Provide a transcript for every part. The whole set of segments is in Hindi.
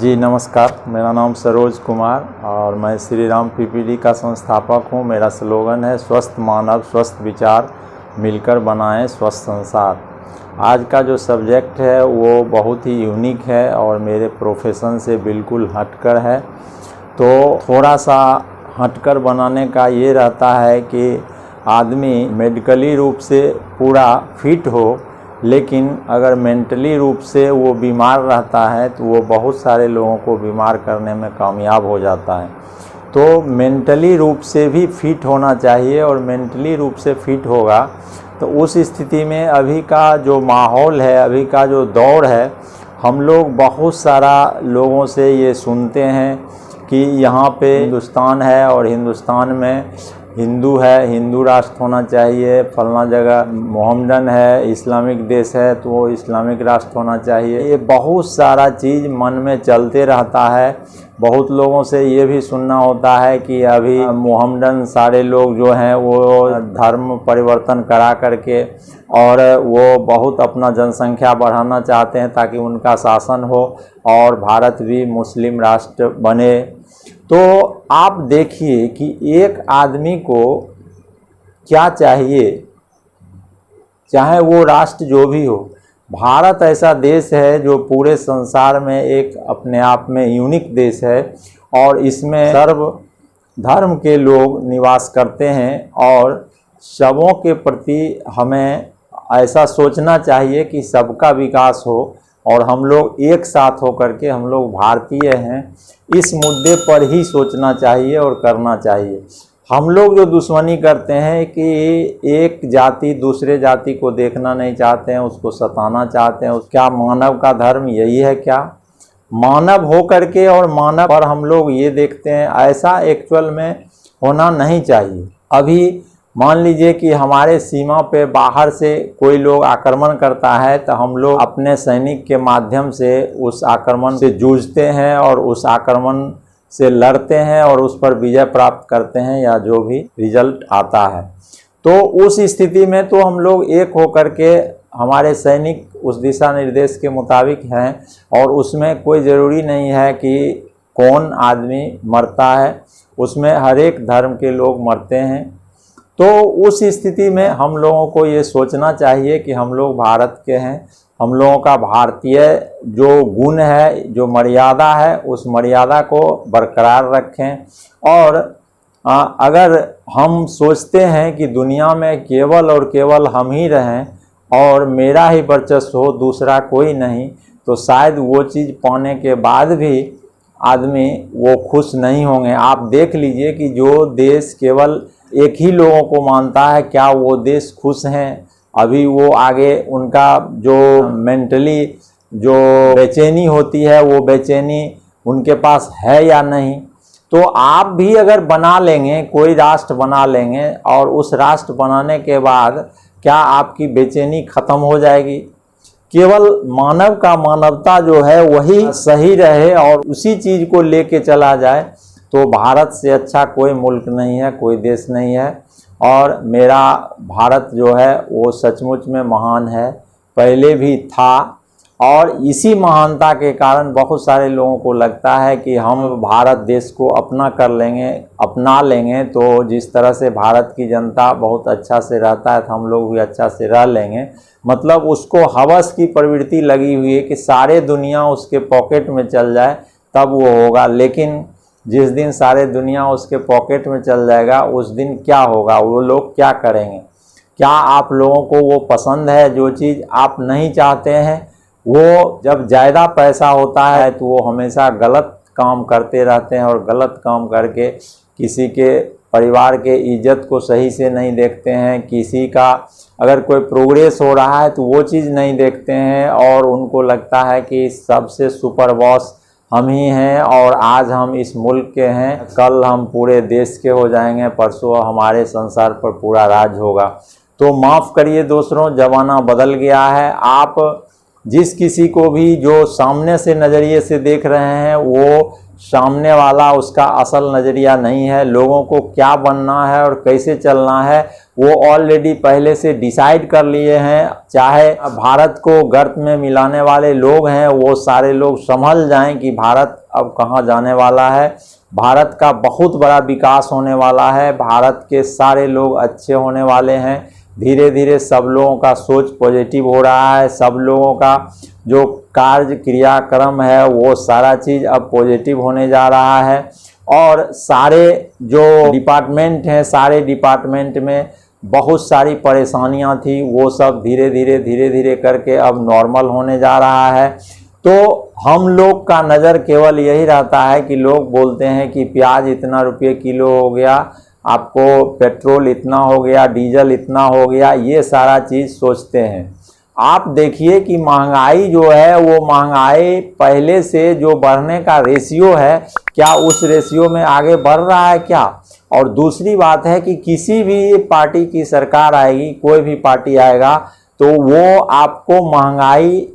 जी नमस्कार, मेरा नाम सरोज कुमार और मैं श्री राम पीपीडी का संस्थापक हूँ। मेरा स्लोगन है स्वस्थ मानव स्वस्थ विचार, मिलकर बनाएं स्वस्थ संसार। आज का जो सब्जेक्ट है वो बहुत ही यूनिक है और मेरे प्रोफेशन से बिल्कुल हटकर है। तो थोड़ा सा हटकर बनाने का ये रहता है कि आदमी मेडिकली रूप से पूरा फिट हो, लेकिन अगर मेंटली रूप से वो बीमार रहता है तो वो बहुत सारे लोगों को बीमार करने में कामयाब हो जाता है। तो मेंटली रूप से भी फिट होना चाहिए और मेंटली रूप से फिट होगा तो उस स्थिति में अभी का जो माहौल है, अभी का जो दौर है, हम लोग बहुत सारा लोगों से ये सुनते हैं कि यहाँ पे हिंदुस्तान है और हिंदुस्तान में हिंदू है, हिंदू राष्ट्र होना चाहिए, फलना जगह मोहम्मडन है, इस्लामिक देश है तो वो इस्लामिक राष्ट्र होना चाहिए। ये बहुत सारा चीज़ मन में चलते रहता है। बहुत लोगों से ये भी सुनना होता है कि अभी मोहम्मडन सारे लोग जो हैं वो धर्म परिवर्तन करा करके और वो बहुत अपना जनसंख्या बढ़ाना चाहते हैं ताकि उनका शासन हो और भारत भी मुस्लिम राष्ट्र बने। तो आप देखिए कि एक आदमी को क्या चाहिए, चाहे वो राष्ट्र जो भी हो। भारत ऐसा देश है जो पूरे संसार में एक अपने आप में यूनिक देश है और इसमें सर्व धर्म के लोग निवास करते हैं और सबों के प्रति हमें ऐसा सोचना चाहिए कि सबका विकास हो और हम लोग एक साथ होकर के हम लोग भारतीय हैं, इस मुद्दे पर ही सोचना चाहिए और करना चाहिए। हम लोग जो दुश्मनी करते हैं कि एक जाति दूसरे जाति को देखना नहीं चाहते हैं, उसको सताना चाहते हैं। क्या मानव का धर्म यही है क्या? मानव हो करके और मानव पर हम लोग ये देखते हैं, ऐसा एक्चुअल में होना नहीं चाहिए। अभी मान लीजिए कि हमारे सीमा पे बाहर से कोई लोग आक्रमण करता है तो हम लोग अपने सैनिक के माध्यम से उस आक्रमण से जूझते हैं और उस आक्रमण से लड़ते हैं और उस पर विजय प्राप्त करते हैं या जो भी रिजल्ट आता है। तो उस स्थिति में तो हम लोग एक होकर के हमारे सैनिक उस दिशा निर्देश के मुताबिक हैं और उसमें कोई ज़रूरी नहीं है कि कौन आदमी मरता है, उसमें हर एक धर्म के लोग मरते हैं। तो उस स्थिति में हम लोगों को ये सोचना चाहिए कि हम लोग भारत के हैं, हम लोगों का भारतीय जो गुण है, जो मर्यादा है, उस मर्यादा को बरकरार रखें। और अगर हम सोचते हैं कि दुनिया में केवल और केवल हम ही रहें और मेरा ही वर्चस्व हो, दूसरा कोई नहीं, तो शायद वो चीज़ पाने के बाद भी आदमी वो खुश नहीं होंगे। आप देख लीजिए कि जो देश केवल एक ही लोगों को मानता है, क्या वो देश खुश हैं? अभी वो आगे उनका जो मेंटली जो बेचैनी होती है वो बेचैनी उनके पास है या नहीं? तो आप भी अगर बना लेंगे, कोई राष्ट्र बना लेंगे और उस राष्ट्र बनाने के बाद क्या आपकी बेचैनी ख़त्म हो जाएगी? केवल मानव का मानवता जो है वही सही रहे और उसी चीज़ को लेके चला जाए तो भारत से अच्छा कोई मुल्क नहीं है, कोई देश नहीं है। और मेरा भारत जो है वो सचमुच में महान है, पहले भी था और इसी महानता के कारण बहुत सारे लोगों को लगता है कि हम भारत देश को अपना लेंगे तो जिस तरह से भारत की जनता बहुत अच्छा से रहता है तो हम लोग भी अच्छा से रह लेंगे। मतलब उसको हवस की प्रवृत्ति लगी हुई है कि सारे दुनिया उसके पॉकेट में चल जाए तब वो होगा। लेकिन जिस दिन सारे दुनिया उसके पॉकेट में चल जाएगा उस दिन क्या होगा, वो लोग क्या करेंगे? क्या आप लोगों को वो पसंद है जो चीज़ आप नहीं चाहते हैं? वो जब ज़्यादा पैसा होता है तो वो हमेशा गलत काम करते रहते हैं और गलत काम करके किसी के परिवार के इज्जत को सही से नहीं देखते हैं। किसी का अगर कोई प्रोग्रेस हो रहा है तो वो चीज़ नहीं देखते हैं और उनको लगता है कि सबसे सुपर बॉस हम ही हैं और आज हम इस मुल्क के हैं, कल हम पूरे देश के हो जाएंगे, परसों हमारे संसार पर पूरा राज होगा। तो माफ़ करिए दोस्तों, ज़माना बदल गया है। आप जिस किसी को भी जो सामने से नज़रिए से देख रहे हैं वो सामने वाला उसका असल नज़रिया नहीं है। लोगों को क्या बनना है और कैसे चलना है वो ऑलरेडी पहले से डिसाइड कर लिए हैं। चाहे भारत को गर्त में मिलाने वाले लोग हैं वो सारे लोग समझ जाएं कि भारत अब कहाँ जाने वाला है। भारत का बहुत बड़ा विकास होने वाला है, भारत के सारे लोग अच्छे होने वाले हैं। धीरे धीरे सब लोगों का सोच पॉजिटिव हो रहा है, सब लोगों का जो कार्य क्रियाक्रम है वो सारा चीज़ अब पॉजिटिव होने जा रहा है। और सारे जो डिपार्टमेंट हैं, सारे डिपार्टमेंट में बहुत सारी परेशानियां थी, वो सब धीरे धीरे करके अब नॉर्मल होने जा रहा है। तो हम लोग का नज़र केवल यही रहता है कि लोग बोलते हैं कि प्याज इतना रुपये किलो हो गया, आपको पेट्रोल इतना हो गया, डीजल इतना हो गया, ये सारा चीज़ सोचते हैं। आप देखिए कि महंगाई जो है वो महंगाई पहले से जो बढ़ने का रेशियो है, क्या उस रेशियो में आगे बढ़ रहा है क्या? और दूसरी बात है कि किसी भी पार्टी की सरकार आएगी, कोई भी पार्टी आएगा, तो वो आपको महंगाई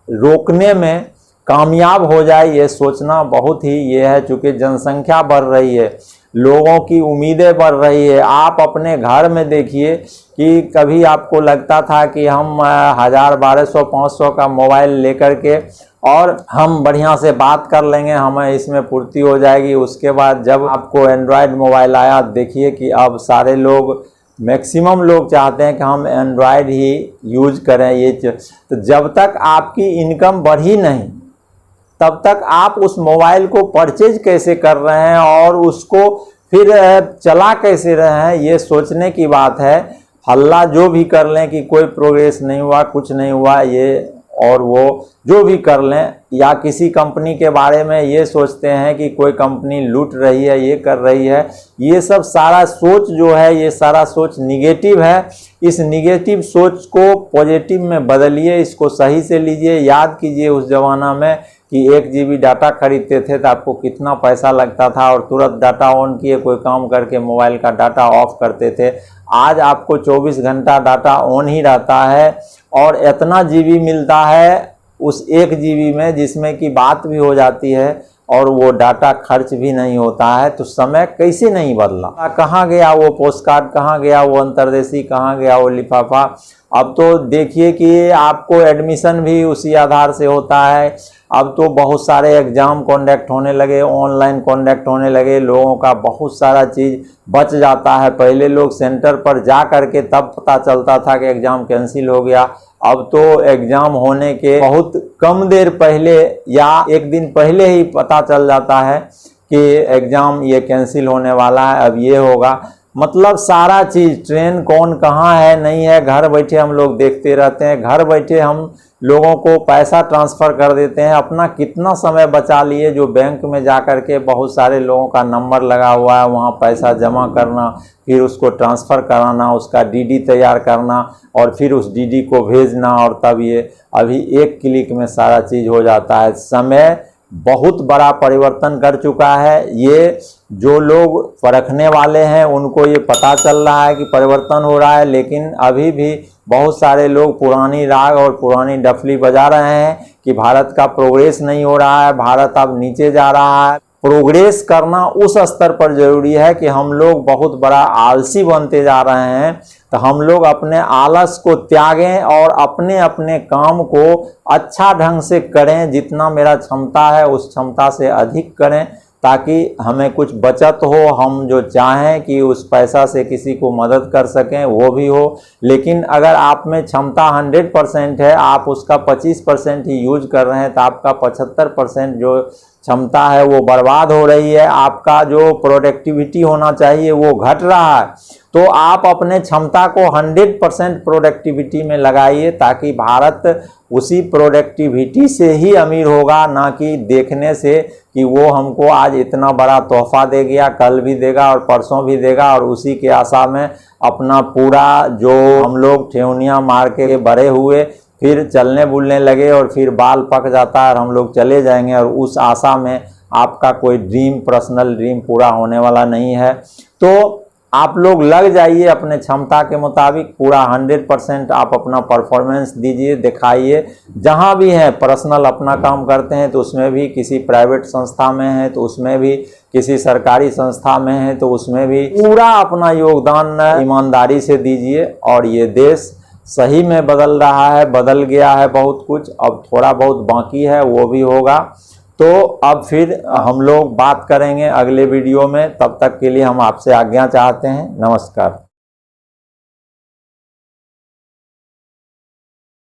रोकने में कामयाब हो जाए ये सोचना बहुत ही ये है। चूँकि जनसंख्या बढ़ रही है, लोगों की उम्मीदें बढ़ रही है। आप अपने घर में देखिए कि कभी आपको लगता था कि हम 1000, 1200, 500 का मोबाइल लेकर के और हम बढ़िया से बात कर लेंगे, हमें इसमें पूर्ति हो जाएगी। उसके बाद जब आपको एंड्रॉयड मोबाइल आया, देखिए कि अब सारे लोग, मैक्सिमम लोग चाहते हैं कि हम एंड्रॉयड ही यूज करें। ये तो जब तक आपकी इनकम बढ़ी नहीं तब तक आप उस मोबाइल को परचेज कैसे कर रहे हैं और उसको फिर चला कैसे रहे हैं, ये सोचने की बात है। हल्ला जो भी कर लें कि कोई प्रोग्रेस नहीं हुआ, कुछ नहीं हुआ, ये और वो जो भी कर लें, या किसी कंपनी के बारे में ये सोचते हैं कि कोई कंपनी लूट रही है, ये कर रही है, ये सब सारा सोच जो है, ये सारा सोच निगेटिव है। इस निगेटिव सोच को पॉजिटिव में बदलिए, इसको सही से लीजिए। याद कीजिए उस ज़माना में कि 1 GB डाटा खरीदते थे तो आपको कितना पैसा लगता था, और तुरंत डाटा ऑन किए, कोई काम करके मोबाइल का डाटा ऑफ करते थे। आज आपको 24 घंटा डाटा ऑन ही रहता है और इतना GB मिलता है उस 1 GB में, जिसमें कि बात भी हो जाती है और वो डाटा खर्च भी नहीं होता है। तो समय कैसे नहीं बदला? कहाँ गया वो पोस्ट कार्ड, कहाँ गया वो अंतर्देशी, कहाँ गया वो लिफाफा? अब तो देखिए कि आपको एडमिशन भी उसी आधार से होता है। अब तो बहुत सारे एग्ज़ाम कॉन्डक्ट होने लगे, ऑनलाइन कॉन्डक्ट होने लगे, लोगों का बहुत सारा चीज़ बच जाता है। पहले लोग सेंटर पर जा करके तब पता चलता था कि एग्ज़ाम कैंसिल हो गया। अब तो एग्ज़ाम होने के बहुत कम देर पहले या 1 दिन पहले ही पता चल जाता है कि एग्ज़ाम ये कैंसिल होने वाला है, अब ये होगा। मतलब सारा चीज़, ट्रेन कौन कहाँ है नहीं है, घर बैठे हम लोग देखते रहते हैं। घर बैठे हम लोगों को पैसा ट्रांसफ़र कर देते हैं। अपना कितना समय बचा लिए, जो बैंक में जा कर के बहुत सारे लोगों का नंबर लगा हुआ है, वहाँ पैसा जमा करना, फिर उसको ट्रांसफ़र कराना, उसका DD तैयार करना और फिर उस DD को भेजना, और तब ये अभी 1 क्लिक में सारा चीज़ हो जाता है। समय बहुत बड़ा परिवर्तन कर चुका है। ये जो लोग परखने वाले हैं उनको ये पता चल रहा है कि परिवर्तन हो रहा है, लेकिन अभी भी बहुत सारे लोग पुरानी राग और पुरानी डफली बजा रहे हैं कि भारत का प्रोग्रेस नहीं हो रहा है, भारत अब नीचे जा रहा है। प्रोग्रेस करना उस स्तर पर जरूरी है कि हम लोग बहुत बड़ा आलसी बनते जा रहे हैं। तो हम लोग अपने आलस को त्यागें और अपने अपने काम को अच्छा ढंग से करें। जितना मेरा क्षमता है उस क्षमता से अधिक करें, ताकि हमें कुछ बचत हो। हम जो चाहें कि उस पैसा से किसी को मदद कर सकें वो भी हो। लेकिन अगर आप में क्षमता 100% है, आप उसका 25% ही यूज कर रहे हैं, तो आपका 75% जो क्षमता है वो बर्बाद हो रही है। आपका जो प्रोडक्टिविटी होना चाहिए वो घट रहा है। तो आप अपने क्षमता को 100% प्रोडक्टिविटी में लगाइए, ताकि भारत उसी प्रोडक्टिविटी से ही अमीर होगा, ना कि देखने से कि वो हमको आज इतना बड़ा तोहफा दे गया, कल भी देगा और परसों भी देगा, और उसी के आशा में अपना पूरा जो हम लोग ठेहुनियाँ मार के बड़े हुए, फिर चलने बुलने लगे और फिर बाल पक जाता है और हम लोग चले जाएंगे, और उस आशा में आपका कोई ड्रीम, पर्सनल ड्रीम पूरा होने वाला नहीं है। तो आप लोग लग जाइए अपने क्षमता के मुताबिक, पूरा 100% आप अपना परफॉर्मेंस दीजिए, दिखाइए। जहाँ भी हैं पर्सनल अपना काम करते हैं तो उसमें भी, किसी प्राइवेट संस्था में है तो उसमें भी, किसी सरकारी संस्था में है तो उसमें भी पूरा अपना योगदान ईमानदारी से दीजिए। और ये देश सही में बदल रहा है, बदल गया है बहुत कुछ, अब थोड़ा बहुत बाकी है, वो भी होगा। तो अब फिर हम लोग बात करेंगे अगले वीडियो में, तब तक के लिए हम आपसे आज्ञा चाहते हैं। नमस्कार।